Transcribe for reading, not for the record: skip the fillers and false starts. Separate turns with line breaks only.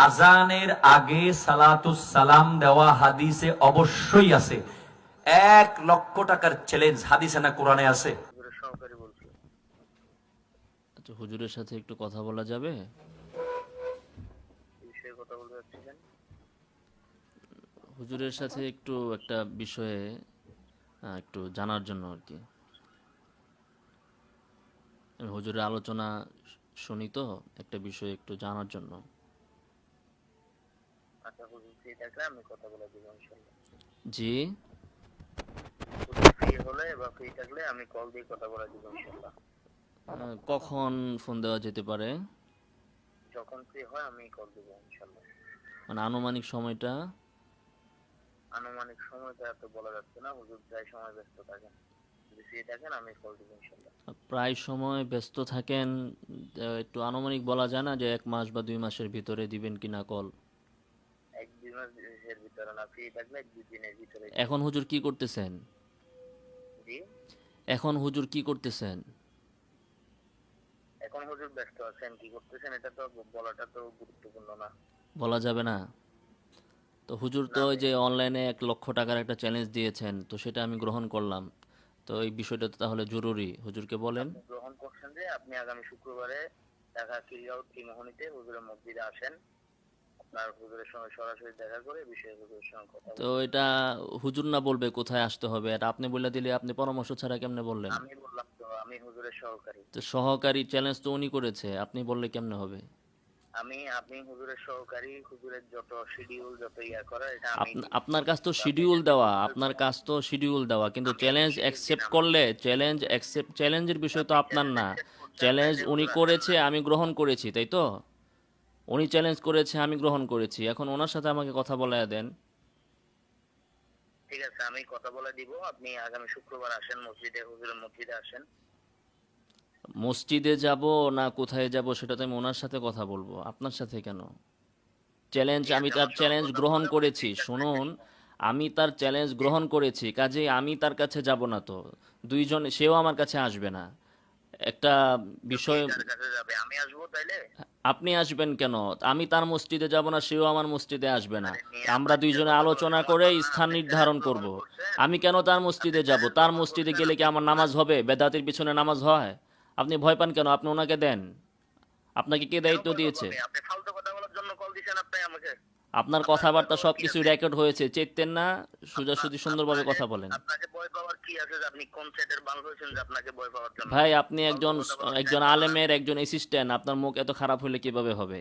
আজানের আগে সালাতুস সালাম দেওয়া হাদিসে অবশ্যই আছে। 1 লক্ষ টাকার চ্যালেঞ্জ, হাদিসে না কোরআনে আছে?
আচ্ছা, হুজুরের সাথে একটু কথা বলা যাবে? হুজুরের সাথে একটু একটা বিষয়ে একটু জানার জন্য আর কি। আমি হুজুরের আলোচনা শুনি তো, একটা বিষয়ে একটু জানার জন্য।
আচ্ছা হুজুর ফ্রি থাকলে আমি কথা বলে দিব ইনশাআল্লাহ।
জি,
হুজুর ফ্রি হলে বা ফ্রি থাকলে আমি কল দিয়ে কথা বলে দিব ইনশাআল্লাহ।
কখন ফোন দেওয়া যেতে পারে?
যখন ফ্রি হয় আমি কল দিব ইনশাআল্লাহ।
মানে আনুমানিক সময়টা?
আনুমানিক সময়টা এত বলা যাচ্ছে না, হুজুর প্রায় সময় ব্যস্ত থাকেন। যদি ফ্রি থাকেন আমি কল দিব ইনশাআল্লাহ।
প্রায় সময় ব্যস্ত থাকেন, একটু আনুমানিক বলা যায় না যে 1 মাস বা 2 মাসের ভিতরে দিবেন কিনা কল?
1-2 মাসের ভিতরে না, ফ্রি থাকলে 1-2 দিনের ভিতরে।
এখন হুজুর কি করতেছেন?
জি,
এখন হুজুর কি করতেছেন?
এখন হুজুর ব্যস্ত আছেন, কি করতেছেন এটা তো বলাটা তো গুরুত্বপূর্ণ না।
বলা যাবে না? তো হুজুর তো ওই যে অনলাইনে 1 লক্ষ টাকার একটা চ্যালেঞ্জ দিয়েছেন, তো সেটা আমি গ্রহণ করলাম। তো এই বিষয়টা তো তাহলে জরুরি, হুজুরকে বলেন।
আপনি গ্রহণ করছেন যে আপনি আগামী শুক্রবারে ঢাকা কিরিয়াউট ত্রিমোহনীতে হুজুরের মসজিদে আসেন, আপনার হুজুরের সঙ্গে সরাসরি দেখা করে বিষয়ে হুজুরের সঙ্গে কথা
তো
বলবেন।
এটা হুজুর না বলবে কোথায় আসতে হবে, এটা আপনি বলে দিলে, আপনি পরামর্শ ছাড়া কেমনে বললেন?
আমি বললাম তো আমি হুজুরের সহকারী।
তো সহকারী চ্যালেঞ্জ তো উনি করেছে, আপনি বললে কেমনে হবে?
আপনি হুজুরের সহকারী, হুজুরের যত শিডিউল যত ইয়া করা এটা আমি
আপনার কাজ তো শিডিউল দেওয়া, আপনার কাজ তো শিডিউল দেওয়া, কিন্তু
আমি
চ্যালেঞ্জ
শিডিউল
অ্যাকসেপ্ট
দিলাম।
করলে, চ্যালেঞ্জের বিষয় তো
আপনি
আপনার
চ্যালেঞ্জ
না।
অ্যাকসেপ্ট করছেন
চ্যালেঞ্জ
তাইলে
উনি
হুজুর আসেন
করেছে,
নাই।
আমি গ্রহণ করেছি, তাই তো? উনি চ্যালেঞ্জ করেছে, আমি গ্রহণ করেছি, এখন ওনার সাথে আমাকে কথা বলায় দেন।
ঠিক আছে, আমি কথা বলে দিব, আপনি আগামী শুক্রবার আসেন মসজিদে, হুজুরের মসজিদে আসেন।
মসজিদে যাব না কোথায় যাব সেটা তো আমি ওনার সাথে কথা বলবো, আপনার সাথে কেন? চ্যালেঞ্জ,
ঠিক
আমি
আছে,
তার
আমার সঙ্গে
চ্যালেঞ্জ
কথা
গ্রহণ
বলে উনি
করেছি,
ফ্রি থাকলে
শুনুন। আমি তার চ্যালেঞ্জ
জি,
গ্রহণ করেছি, কাজেই আমি তার কাছে যাব না তো। দুইজন, সেও আমার কাছে আসবে না। একটা
তো কে
বিষয়।
কার কাছে যাবে? আমি আসবো তাইলে?
আপনি আসবেন কেন? আমি তার মসজিদে যাব না, সেও আমার মসজিদে আসবে না।
আরে মিয়া,
আমরা
আপনার সাথে
দুইজনে
কথা বলা
আলোচনা
সমান
করে
কথা না।
স্থান
আপনি
নির্ধারণ
চ্যালেঞ্জ
করব।
গ্রহণ করছেন,
আমি কেন তার
আপনি
মসজিদে যাব?
চ্যালেঞ্জ
তার
গ্রহণ
মসজিদে
করছেন,
গেলে কি
আপনি
আমার
শুনেন।
নামাজ হবে? বেদাতের পিছনে নামাজ হয়? আপনি ভয় পান কেন? আপনি ওনাকে দেন। আপনাকে কে
কেন
দায়িত্ব
ভয় পাবো
দিয়েছে?
আমি? আপনি ফালতু কথা বলার জন্য কল দিছেন আপনি আমাকে?
আপনার
আপনার ভয়
কথাবার্তা
পাওয়ার কি
সবকিছু
আছে?
রেকর্ড হয়েছে, চেতেন না? সোজাসুজি সুন্দরভাবে
আপনাকে
কথা বলেন।
আপনাকে ভয় পাওয়ার কি আছে যে আপনি কোন সেটের বাল হয়েছেন যে আপনাকে ভয় পাওয়ার জন্য?
ভাই, আপনি
ফালতু
একজন
কথা বলার
একজন
টাইম আমার না।
আলেমের একজন অ্যাসিস্ট্যান্ট, আপনার মুখ এত খারাপ হলে কিভাবে হবে?